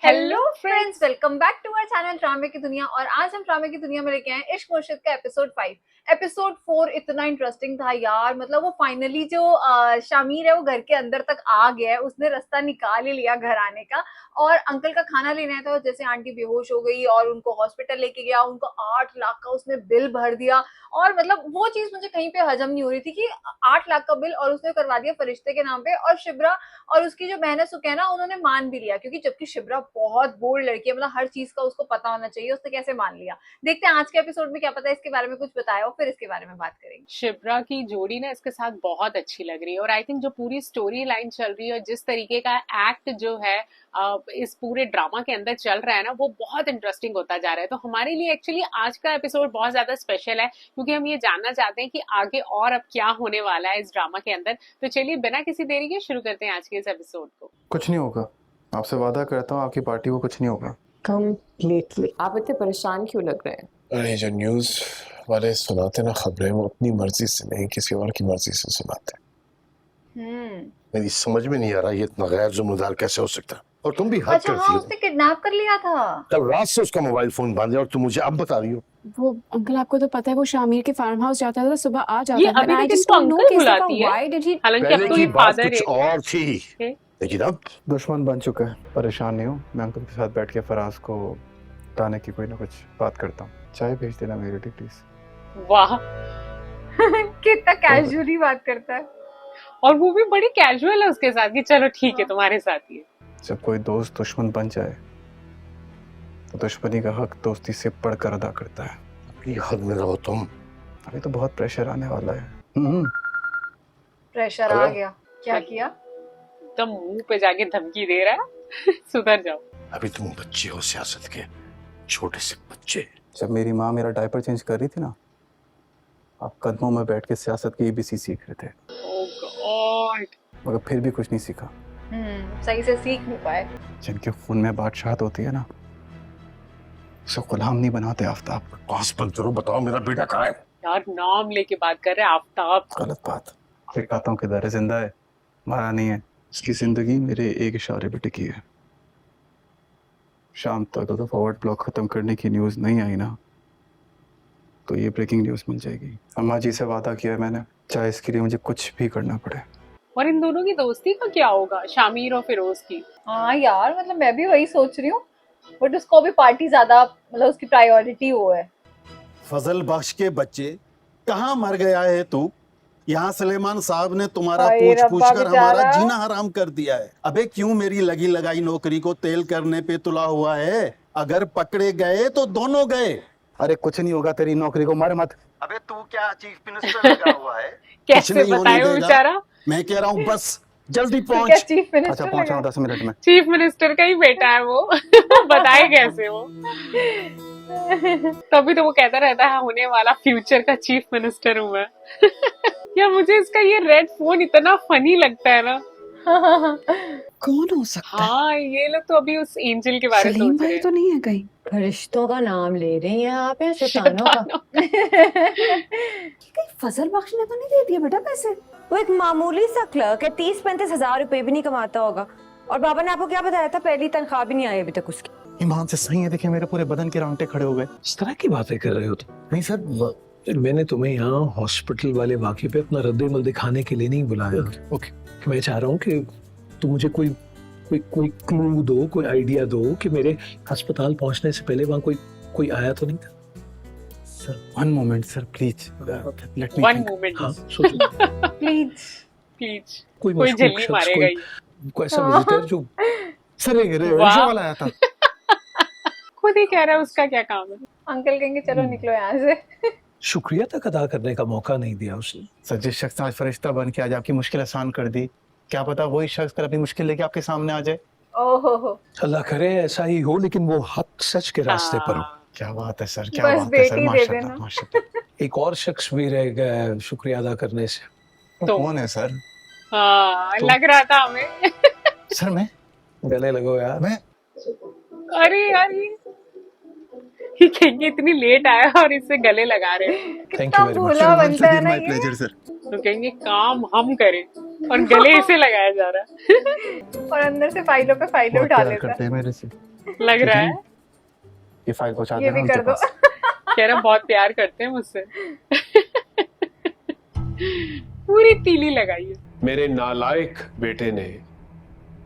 Hello friends, welcome back to our channel ड्रामे की दुनिया। और आज हम ड्रामे की दुनिया में लेके आए इश्क मुर्शिद का एपिसोड 5। एपिसोड 4 इतना इंटरेस्टिंग था यार। मतलब वो फाइनली जो शामिर है वो घर के अंदर तक आ गया है, उसने रास्ता निकाल ही लिया घर आने का। और अंकल का खाना लेने आया था, जैसे आंटी बेहोश हो गई और उनको हॉस्पिटल लेके गया, उनको 8 लाख का उसने बिल भर दिया। और मतलब वो चीज मुझे कहीं पे हजम नहीं हो रही थी कि 8 लाख का बिल और उसने करवा दिया फरिश्ते के नाम पे। और शिब्रा और उसकी जो बहन है सुकैना, उन्होंने मान भी लिया, क्योंकि जबकि शिब्रा बहुत बोल्ड लड़की है, मतलब हर चीज का उसको पता होना चाहिए, उसने कैसे मान लिया। देखते हैं आज के एपिसोड में क्या पता है इसके बारे में कुछ बताया हो, फिर इसके बारे में बात करेंगे। शिप्रा की जोड़ी ना इसके साथ बहुत अच्छी लग रही है और आई थिंक जो पूरी स्टोरी लाइन चल रही है और जिस तरीके का एक्ट जो है इस पूरे ड्रामा के अंदर चल रहा है ना, वो बहुत इंटरेस्टिंग होता जा रहा है। तो हमारे लिए एक्चुअली आज का एपिसोड बहुत ज्यादा स्पेशल है, क्योंकि हम ये जानना चाहते हैं कि आगे और अब क्या होने वाला है इस ड्रामा के अंदर। तो चलिए बिना किसी देरी के शुरू करते हैं आज के इस एपिसोड को। कुछ नहीं होगा, आपसे वादा करता हूँ आपकी पार्टी को कुछ नहीं होगा। कंप्लीटली। आप इतने परेशान क्यों लग रहे हैं? अरे जो न्यूज वाले सुनाते ना खबरें, वो अपनी मर्जी से नहीं किसी और की मर्जी से सुनाते। मेरी समझ में नहीं आ रहा ये इतना गैर जिम्मेदार कैसे हो सकता है। और तुम भी हद अच्छा करती हाँ, हो। उसने किडनैप कर लिया था। कल रात से उसका मोबाइल फोन बंद है और तुम मुझे अब बता रही हो। वो अंकल, आपको तो पता है वो शामिर के फार्म हाउस जाता था, सुबह आ जाता ये था। अभी I तक just इसको don't know अंकल कि इसका बुलाती है। why did he- हालांकि पहले अब तो की ये बात फादर कुछ है। और थी, लेकिन अब दुश्मन बन चुका है। परेशान नहीं हूँ, मैं अंकल के साथ बैठ के फराज को बताने की कोई ना कुछ बात करता हूँ। चाय भेज देना मेरे लिए प्लीज। वाह, कितना कैजुअली बात करता है। और वो भी बड़ी कैजुअल है उसके साथ कि चलो ठीक है तुम्हारे साथ ही है। जब कोई दोस्त दुश्मन बन जाए तो दुश्मनी का हक दोस्ती से बढ़कर अदा करता है। अपनी हद में रहो तुम। अभी तो बहुत प्रेशर आने वाला है। प्रेशर आ गया, क्या किया? एकदम मुंह पे जाके धमकी दे रहा है सुधर जाओ। अभी तुम बच्चे हो, सियासत के छोटे से बच्चे। जब मेरी माँ मेरा डायपर चेंज कर रही थी ना, आप कदमों में बैठ के सियासत की एबीसी सीख रहे थे, ओह गॉड। मगर फिर भी कुछ नहीं सीखा। सही से सीख नहीं पाए। जिनके खून में बादशाहत होती है ना, उसे गुलाम नहीं बनाते आफ्ताब। पास बंद करो, बताओ मेरा बेटा कहाँ है। यार नाम लेके बात कर रहे हैं आफ्ताब। गलत बात। दिखाता हूँ किधर है, जिंदा है, मारा नहीं है। इसकी जिंदगी मेरे एक इशारे पे टिकी है। शाम तक तो फॉरवर्ड ब्लॉक खत्म करने की न्यूज नहीं आई ना, तो ये ब्रेकिंग न्यूज मिल जाएगी। अम्मा जी से वादा किया है मैंने, चाहे इसके लिए मुझे कुछ भी करना पड़े। और इन दोनों की दोस्ती का क्या होगा, शामिर और फिरोज की? हाँ यार, मतलब मैं भी वही सोच रही हूँ, बट उसको भी पार्टी ज्यादा, मतलब उसकी प्रायोरिटी वो है। फजल बख्श के बच्चे, कहाँ मर गया है तू? यहाँ सलेमान साहब ने तुम्हारा हाय पूछ रब्बा पूछ कर हमारा बेचारा। जीना हराम कर दिया है। अबे क्यों मेरी लगी लगाई नौकरी को तेल करने पे तुला हुआ है? अगर पकड़े गए तो दोनों गए। अरे कुछ नहीं होगा, तेरी नौकरी को मार मत। अबे तू क्या चीफ मिनिस्टर लगा हुआ है? कैसे नहीं होने बताए वो देगा। बेचारा? मैं कह रहा हूँ बस जल्दी ठीक है, पहुंच। चीफ अच्छा मिनिस्टर पहुंचा लगा। हूं 10 मिनट में। चीफ मिनिस्टर का ही बेटा है वो बताए कैसे वो? तभी तो वो कहता रहता है होने वाला फ्यूचर का चीफ मिनिस्टर हूँ मैं। यार मुझे इसका ये रेड फोन इतना फनी लगता है ना। कौन हो सकता है? हाँ, ये लोग तो अभी उस एंजल के बारे में सलीम सोच रहे भाई हैं। तो नहीं है कहीं? फरिश्तों का नाम ले रही हैं आप या शैतानों का? कहीं फजल बख्श ने तो नहीं दे दिया बेटा पैसे? वो एक मामूली सा क्लर्क है, 30-35 हजार रुपए भी नहीं कमाता होगा। और बाबा ने आपको क्या बताया था, पहली तनख्वाह भी नहीं आई अभी तक उसकी। ईमान से सही है, देखिए मेरे पूरे बदन के रोंगटे खड़े हो गए। इस तरह की बातें कर रहे हो तुम? नहीं सर, मैंने तुम्हें यहाँ हॉस्पिटल वाले वाक़े पे अपना रद्द-ए-अमल दिखाने के लिए नहीं बुलाया। ओके। मैं चाह रहा हूँ कि तुम मुझे कोई क्लू दो, कोई आइडिया दो कि मेरे अस्पताल पहुंचने से पहले वहाँ कोई आया तो नहीं था। Sir 1 moment sir please, let me one think. Moment हाँ सोचो। Please please. कोई कोई मशकूक झल्ली शख्स, मारेगा ही। कोई ऐसा विजिटर जो सर ये वाह। रिक्शा वाला आया था। खुद ही कह रहा है उसका क्या काम है। अंकल कहेंगे चलो निकलो यहाँ से। शुक्रिया तक अदा करने का मौका नहीं दिया उसने। सर जिस शख्स ने आज फरिश्ता बन के आज आपकी मुश्किल आसान कर दी, क्या पता वही शख्स कल अपनी मुश्किल लेके आपके सामने आ जाए। ओहो हो, अल्लाह करे ऐसा ही हो, लेकिन वो हक सच के रास्ते पर हो। हाँ। क्या बात है सर, क्या बस बात है सर, बेटी दे माशाल्लाह देना। माशाल्लाह। एक और शख्स भी रह गया शुक्रिया अदा करने से। तो कौन है सर? हाँ, तो- लग रहा था हमें। सर मैं गले लगो यार। मैं अरे यार ये कहेंगे इतनी लेट आया और इससे गले लगा रहे हैं। कितना very much. भोला बनता है ना माय ये। Pleasure sir. तो कहेंगे काम हम करें और गले इसे लगाया जा रहा है। और अंदर से फाइलों पे फाइलें बहुत उठा प्यार लेता है। करते हैं मेरे से। लग रहा है ये फाइल पहुंचा ये देना भी कर उनके दो। पास। कह रहा बहुत प्यार करते हैं मुझसे। पूरी तीली लगाई है। मेरे नालायक बेटे ने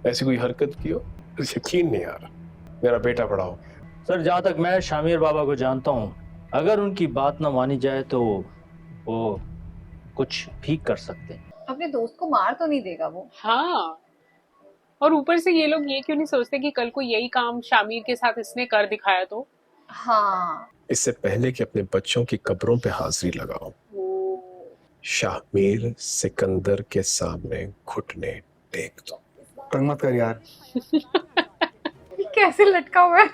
ऐसी कोई हरकत की हो, यकीन नहीं आ रहा। मेरा बेटा पढ़ाओ। सर जहाँ तक मैं शामिर बाबा को जानता हूँ, अगर उनकी बात ना मानी जाए तो वो कुछ भी कर सकते हैं। अपने दोस्त को मार तो नहीं देगा वो। हाँ, और ऊपर से ये लोग ये क्यों नहीं सोचते कि कल को यही काम शामिर के साथ इसने कर दिखाया तो। हाँ, इससे पहले कि अपने बच्चों की कब्रों पे हाजिरी लगाओ, शामिर सिकंदर के सामने घुटने टेक दो। तंग मत कर यार। ये कैसे लटका हुआ है।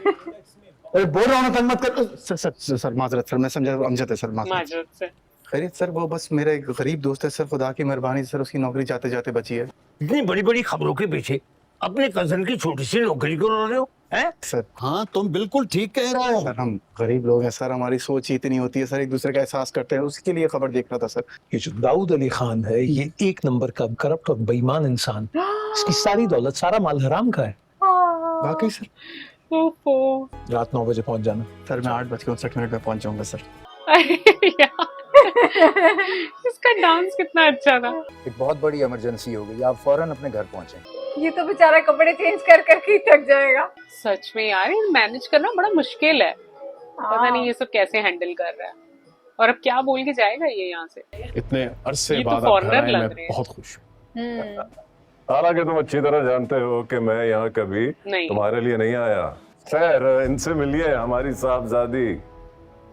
अरे बोल रहा हूँ ना, तंग मत कर। सर माजरत सर, मैं समझा, अमजद है सर, माजरत। माजरत से। खैरियत सर, वो बस मेरा एक गरीब दोस्त है सर, खुदा की मेहरबानी से सर उसकी नौकरी जाते जाते बची है। इतनी बड़ी बड़ी खबरों के पीछे अपने कजन की छोटी सी नौकरी को रो रहे हो, हैं? सर हाँ तुम बिल्कुल ठीक कह रहे हो। सर हम गरीब लोग हैं सर, हमारी सोच ही इतनी होती है सर, एक दूसरे का एहसास करते हैं, उसके लिए खबर देख रहा था सर। ये जो दाऊद अली खान है, ये एक नंबर का करप्ट और बेईमान इंसान। इसकी सारी दौलत, सारा माल हराम का है। वाकई सर। ओहो। रात 9 बजे पहुंच जाना। सर मैं 8:59 में पहुंच जाऊंगा सर। अरे यार, इसका डांस कितना अच्छा था। एक बहुत बड़ी इमरजेंसी हो गई, आप फौरन अपने घर पहुंचे। ये तो बेचारा कपड़े चेंज कर करके ही थक जाएगा। सच में यार, ये मैनेज करना बड़ा मुश्किल है। पता नहीं ये सब कैसे हैंडल कर रहा है, और अब क्या बोल के जाएगा ये यहाँ से। इतने अरसे ये तो बाद आप घर foreigner आए, लग मैं रहे हैं। बहुत खुश हूँ। हालांकि तुम अच्छी तरह जानते हो कि मैं यहाँ कभी नहीं। तुम्हारे लिए नहीं आया। खैर, इनसे मिलिए, हमारी साहबजादी।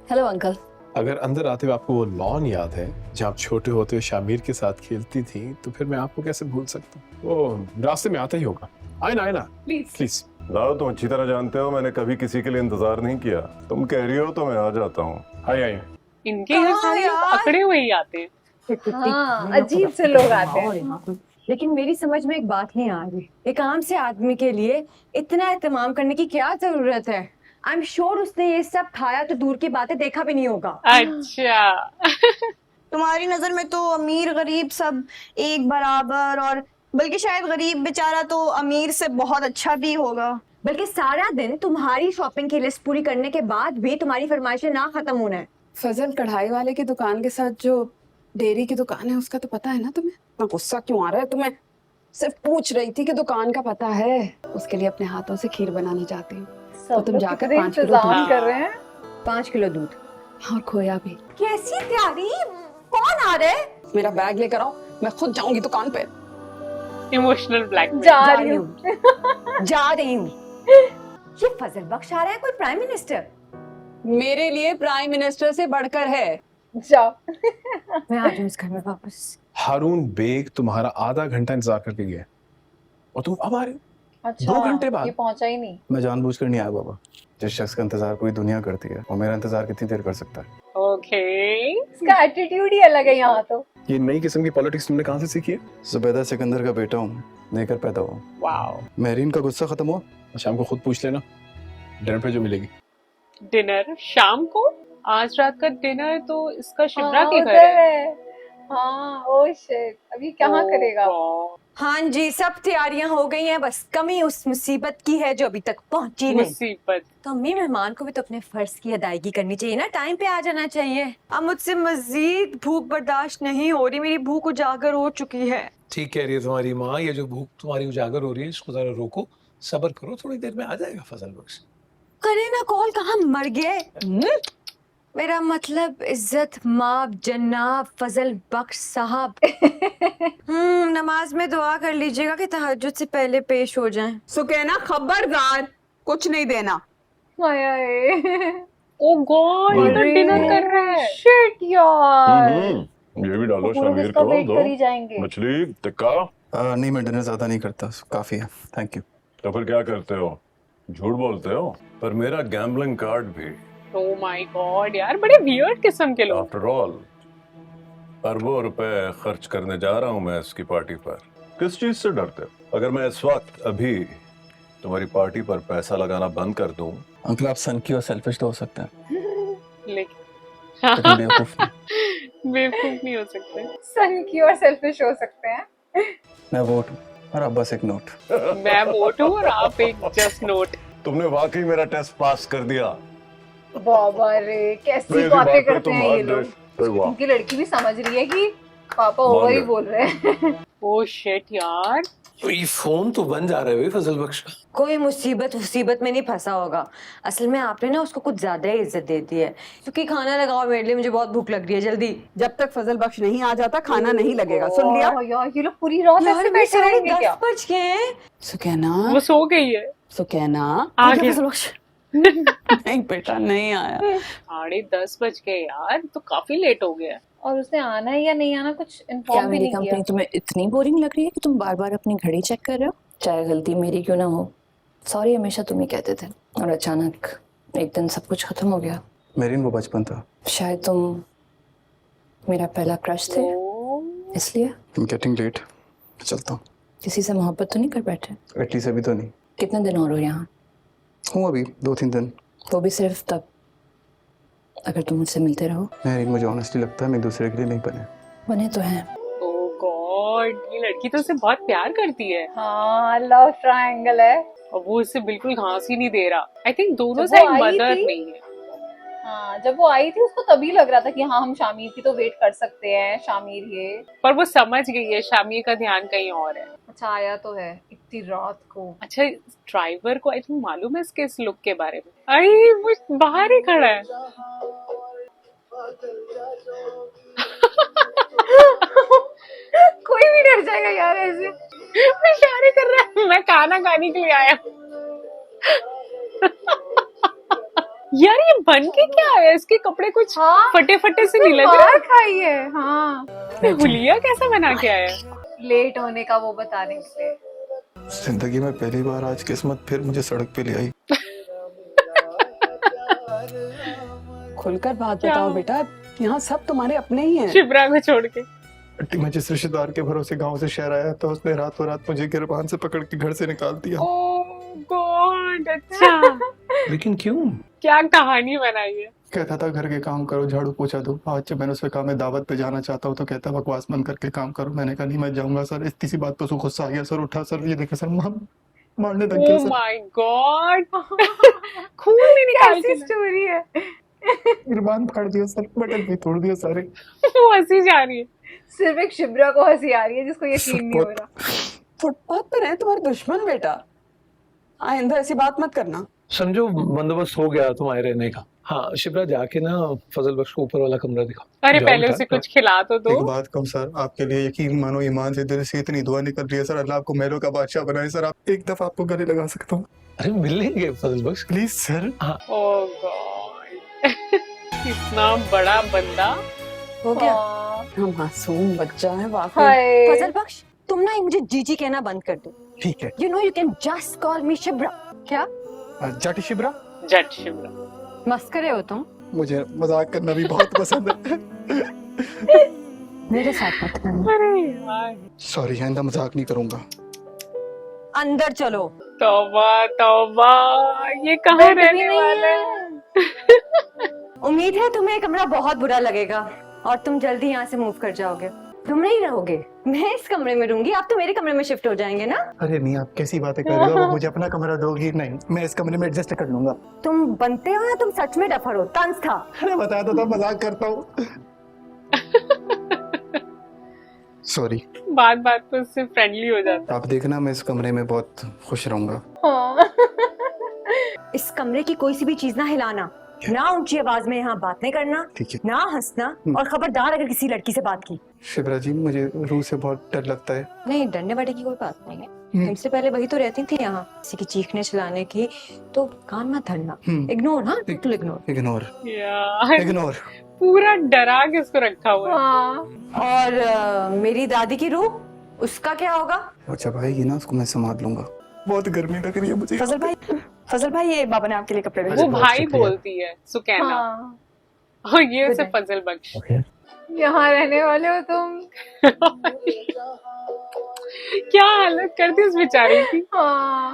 Hello uncle. अगर अंदर आते हुए आपको वो लॉन याद है जहाँ आप छोटे होते हुए शामिर के साथ खेलती थी, तो फिर मैं आपको कैसे भूल सकता हूँ। वो रास्ते में आता ही होगा। आए ना प्लीज। दाऊद, तुम अच्छी तरह जानते हो मैंने कभी किसी के लिए इंतजार नहीं किया। तुम कह रही हो तो मैं आ जाता हूँ। आइए। इनके यहाँ सारे लोग पकड़े हुए ही आते हैं। हाँ, अजीब से लोग आते हैं। लेकिन मेरी समझ में एक बात नहीं आ रही, एक आम से आदमी के लिए इतना एहतमाम करने की क्या जरूरत है? आई एम श्योर उसने ये सब खाया तो दूर की बातें देखा भी नहीं होगा। अच्छा। तुम्हारी नजर में तो अमीर गरीब सब एक बराबर, और बल्कि शायद गरीब बेचारा तो अमीर से बहुत अच्छा भी होगा। बल्कि सारा दिन तुम्हारी शॉपिंग की लिस्ट पूरी करने के बाद भी तुम्हारी फरमाइशें ना खत्म होना है। फजल कढ़ाई वाले की दुकान के साथ जो डेयरी की दुकान है उसका तो पता है ना तुम्हें? इतना गुस्सा क्यों आ रहा है तुम्हें? सिर्फ पूछ रही थी कि दुकान का पता है। उसके लिए अपने हाथों से खीर बनाना चाहती हूँ। तो तुम जाकर 5 किलो दूध कर रहे हैं। 5 किलो दूध और खोया भी। कैसी तैयारी? कौन आ रहा है? मेरा बैग लेकर आओ, मैं खुद जाऊंगी दुकान पे। Emotional blackmail. जा रही हूँ। जा रही हूँ। ये फजल बख्श आ रहा है, कोई प्राइम मिनिस्टर? मेरे लिए प्राइम मिनिस्टर से बढ़कर है। जाओ। मैं आ जाऊँ इस घर में वापस। हारून बेग तुम्हारा आधा घंटा इंतजार करके गया और तुम अब आ रहे हो। अच्छा, 2 घंटे बाद। ये पहुंचा ही नहीं। मैं जानबूझकर नहीं आया बाबा। जिस शख्स का इंतजार पूरी दुनिया करती है, वो मेरा इंतजार कितनी देर कर सकता है? ओके। इसका एटीट्यूड ही अलग है यहाँ तो। ये नई किस्म की पॉलिटिक्स तुमने कहाँ से सीखी है? जुबैदा सिकंदर का बेटा हूँ, लेकर पैदा हुआ। वाओ। महरीन का गुस्सा खत्म हुआ? शाम को खुद पूछ लेना, डिनर पे जो मिलेगी। डिनर शाम को? आज रात का डिनर तो इसका शिमला हाँ, के घर उधर है। है। हाँ, ओह शिट, अभी कहाँ करेगा? हाँ जी, सब तैयारियां हो गई हैं, बस कमी उस मुसीबत की है जो अभी तक पहुंची नहीं। मुसीबत। तो अम्मी, मेहमान को भी तो अपने फर्ज की अदायगी करनी चाहिए ना, टाइम पे आ जाना चाहिए। अब मुझसे मजीद भूख बर्दाश्त नहीं हो रही, मेरी भूख उजागर हो चुकी है। ठीक कह रही है तुम्हारी माँ, ये जो भूख तुम्हारी उजागर हो रही है इसको जरा रोको, सब्र करो, थोड़ी देर में आ जाएगा फजल बख्श। करे ना कॉल, कहाँ मर गए? मेरा मतलब इज्जत माब जनाब फजल बख्श साहब। नमाज में दुआ कर लीजिएगा कि तहज्जुद से पहले पेश हो जाएं। सुकैना खबरदार, कुछ नहीं देना। ओ गॉड, ये तो डिनर कर रहा है। शिट यार। ये भी डालो पूरे शामिर इसका को, वेट दो कर ही जाएंगे। मछली टिक्का। नहीं, मैं डिनर ज्यादा नहीं करता, काफी है, थैंक यू। तो फिर क्या करते हो? झूठ बोलते हो? पर मेरा गैम्बलिंग कार्ड भी। ओह माय गॉड यार, बड़े वियर्ड किस्म के लोग। आफ्टर ऑल अरबों रुपए खर्च करने जा रहा हूँ मैं इसकी पार्टी पर। किस चीज से डरते हो? अगर मैं इस वक्त अभी तुम्हारी पार्टी पर पैसा लगाना बंद कर दूं। अंकल, आप सन की और सेल्फिश तो हो सकता है, लेकिन लेकिन बेवकूफ नहीं। बेवकूफ नहीं हो सकते। सन की और सेल्फिश हो सकते हैं। मैं वोट हूँ और आप बस एक नोट। मैं वोट हूँ और आप एक जस्ट नोट। तुमने वाकई मेरा टेस्ट पास कर दिया। बाबा रे, कैसी मेरी बातें बात पे करते तुम हैं ये मान लोग। गए। वाह। उनकी लड़की भी समझ रही है कि पापा मान ओवर ही गए। बोल रहे हैं। ओ शिट यार, तो ये फोन तो बन जा रहा है फजल बख्श का। कोई मुसीबत में नहीं फंसा होगा। असल में आपने ना उसको कुछ ज्यादा ही इज्जत दे दी है। क्योंकि खाना लगाओ मेरे लिए, मुझे बहुत भूख लग रही है, जल्दी। जब तक फजल बख्श नहीं आ जाता खाना नहीं लगेगा, सुन लिया? ओह यार, ये लोग पूरी रात यार ऐसे अभी बैठे रहेंगे 10:30 क्या? बज गए हैं। सुकैना, वो सो गई है। सुकैना, आ गया गया। फजल बख्श? नहीं बेटा, नहीं आया। 10:30 बज गए यार, तो काफी लेट हो गया। और उसने आना है या नहीं आना कुछ क्या इन्फॉर्म भी मेरी नहीं किया। कंपनी तुम्हें इतनी बोरिंग लग रही है कि तुम बार बार अपनी घड़ी चेक कर रहे हो? चाहे गलती मेरी क्यों ना हो, सॉरी हमेशा तुम ही कहते थे, और अचानक एक दिन सब कुछ खत्म हो गया। मेरिन वो बचपन था। शायद तुम मेरा पहला क्रश थे, इसलिए। गेटिंग लेट, चलता हूँ। किसी से मोहब्बत तो नहीं कर बैठे? एटलीस्ट अभी तो नहीं। कितने दिन और हो यहाँ? हूँ अभी 2-3 दिन। वो भी सिर्फ तब अगर तुम मुझसे मिलते रहो। मेरिन, मुझे ऑनेस्टली लगता है मैं एक दूसरे के लिए नहीं बने। बने तो हैं। ओ गॉड, ये लड़की तो उसे बहुत प्यार करती है हाँ, लव ट्रायंगल है। और वो इसे बिल्कुल घास ही नहीं दे रहा। आई थिंक दोनों जब वो साइड आई मदर थी- नहीं है। हाँ, जब वो आई थी उसको तभी लग रहा था कि हाँ हम शामिर की तो वेट कर सकते हैं, शामिर ये। पर वो समझ गई है शामिर का ध्यान कहीं और है। अच्छा, आया तो है इतनी रात को। अच्छा, ड्राइवर को आई थिंक मालूम है इसके इस लुक के बारे में। अरे वो बाहर ही खड़ा है। कोई भी डर जाएगा यार ऐसे। वो इशारे कर रहा है, मैं खाना खाने के लिए आया। यार ये बन के क्या आया? इसके कपड़े कुछ हाँ, फटे फटे से नहीं लग मार रहे। खाई है। हाँ, हुलिया कैसा बना के आया? लेट होने का वो बताने के लिए। जिंदगी में पहली बार आज किस्मत फिर मुझे सड़क पे ले आई। खुलकर बात बताओ बेटा, यहाँ सब तुम्हारे अपने ही हैं। शिप्रा को छोड़ के। मैं जिस रिश्तेदार के भरोसे गांव से शहर आया था, उसने रातों रात मुझे गिरबान से पकड़ के घर से निकाल दिया। ओह गॉड, अच्छा। लेकिन क्यों? क्या कहानी बनाई है। कहता था घर के काम करो, झाड़ू पोछा दो। आज जब मैंने उससे कहा मैं दावत पे जाना चाहता हूँ तो कहता बकवास बंद करके काम करो। मैंने कहा नहीं मैं जाऊंगा सर। इतनी सी बात पे उसको गुस्सा आ गया। सर उठा सर, ये देखे सर, मारने लग गया ओह सर। माय गॉड, खून भी निकाल कैसी के स्टोरी है। गिरबान फाड़ दिया सर, बटन भी तोड़ दिया सारे। वो हंसी जा रही है। सिर्फ एक शिब्रा को हंसी आ रही है जिसको यकीन नहीं हो रहा। फुटपाथ पर है तुम्हारे दुश्मन बेटा, आइंदा ऐसी बात मत करना। समझो बंदोबस्त हो गया तुम्हारे रहने का। हाँ शिप्रा, जाके ना फजल बख्श को ऊपर वाला कमरा दिखाओ। अरे जाओ पहले बेटा, उसे कुछ खिला तो एक दो। बात कहूँ सर, आपके लिए यकीन मानो ईमान से दिल से इतनी दुआ निकल रही है सर। अल्लाह आपको महलों का बादशाह बनाए सर। आप एक दफा आपको गले लगा सकता हूँ अरे मिल लेंगे Fazal Bakhsh. Please sir. Oh God, इतना बड़ा बंदा। हो गया। हाँ, हम मासूम बच्चा है वाकई। हाय। फजल बख्श, तुम ना मुझे जीजी कहना बंद कर दो। ठीक है। You know you can just call मी शिब्रा। क्या जाटी शिब्रा, जट शिप्रा। मस्करे हो तुम? मुझे मजाक करना भी बहुत पसंद है। मेरे साथ मत करना। अरे यार, सॉरी, आइंदा मजाक नहीं करूंगा। अंदर चलो। तौबा तौबा, ये कहाँ बेड भी रहने नहीं वाले है। हैं? उम्मीद है तुम्हें कमरा बहुत बुरा लगेगा और तुम जल्दी यहाँ से मूव कर जाओगे। तुम नहीं रहोगे, मैं इस कमरे में रहूंगी, आप तो मेरे कमरे में शिफ्ट हो जाएंगे ना। अरे नहीं, आप कैसी बातें कर रहे हो? वो मुझे अपना कमरा दोगी? नहीं, मैं इस कमरे में एडजस्ट कर लूंगा। तुम बनते हो या तुम सच में डफर हो? तंज था। अरे बताया तो था मजाक करता हूँ। सॉरी। बात बात पे उससे फ्रेंडली हो जाता। आप देखना मैं इस कमरे में बहुत खुश रहूंगा। हाँ। इस कमरे की कोई सी भी चीज ना हिलाना, ना ऊंची आवाज में यहाँ बात नहीं करना, ठीक है। ना हंसना, और खबरदार अगर किसी लड़की से बात की। शिप्रा जी, मुझे रूह से बहुत डर लगता है। नहीं, डरने वाले की कोई बात नहीं है। हमसे पहले वही तो रहती थी यहाँ। किसी की चीखने चिल्लाने की तो कान मत धरना। इग्नोर, हाँ बिल्कुल इग्नोर। इग्नोर यार इग्नोर। पूरा डरा के उसको रखा हुआ है। हाँ, और मेरी दादी की रूह, उसका क्या होगा? और जब आएगी ना उसको मैं संभाल लूंगा। बहुत गर्मी लग रही है मुझे। फजल भाई ये बाबा ने आपके लिए कपड़े भेजे। वो भाई बोलती है सुकैना, हाँ। और ये उसे फजल बख्श। यहाँ रहने वाले हो तुम। क्या हालत कर दी उस बेचारे की। हाँ,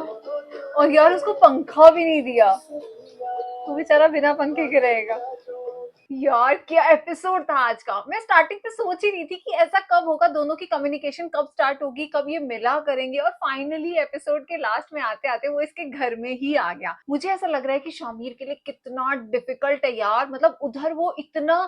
और यार उसको पंखा भी नहीं दिया, तो बेचारा बिना पंखे के रहेगा। यार क्या एपिसोड था आज का। मैं स्टार्टिंग पे सोच ही रही थी कि ऐसा कब होगा, दोनों की कम्युनिकेशन कब स्टार्ट होगी, कब ये मिला करेंगे, और फाइनली एपिसोड के लास्ट में आते आते वो इसके घर में ही आ गया। मुझे ऐसा लग रहा है कि शामिर के लिए कितना डिफिकल्ट है यार। मतलब उधर वो इतना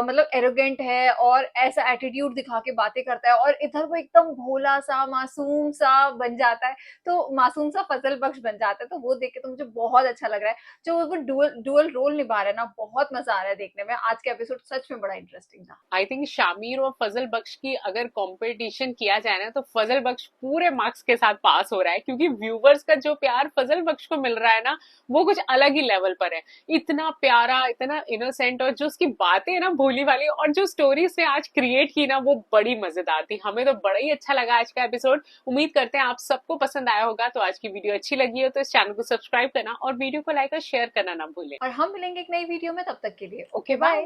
मतलब एरोगेंट है और ऐसा एटीट्यूड दिखा के बातें करता है, और इधर वो एकदम भोला सा मासूम सा बन जाता है, तो मासूम सा फजल बख्श बन जाता है। तो वो देख के तो मुझे बहुत अच्छा लग रहा है। जो वो डुअल रोल निभा रहा है ना, बहुत मजा आ रहा है देखने में। आज का एपिसोड सच में बड़ा इंटरेस्टिंग था। आई थिंक शामिर और फजल बख्श की अगर कंपटीशन किया जाए ना, तो फजल बख्श पूरे मार्क्स के साथ पास हो रहा है, क्योंकि व्यूवर्स का जो प्यार फजल बख्श को मिल रहा है ना, वो कुछ अलग ही लेवल पर है। इतना प्यारा, इतना इनोसेंट, और जो उसकी बातें है ना भोली वाली, और जो स्टोरी से आज क्रिएट की ना, वो बड़ी मजेदार थी। हमें तो बड़ा ही अच्छा लगा आज का एपिसोड। उम्मीद करते हैं आप सबको पसंद आया होगा। तो आज की वीडियो अच्छी लगी हो तो इस चैनल को सब्सक्राइब करना और वीडियो को लाइक और शेयर करना ना भूलें। और हम मिलेंगे एक नई वीडियो में, तब तक के लिए ओके बाय।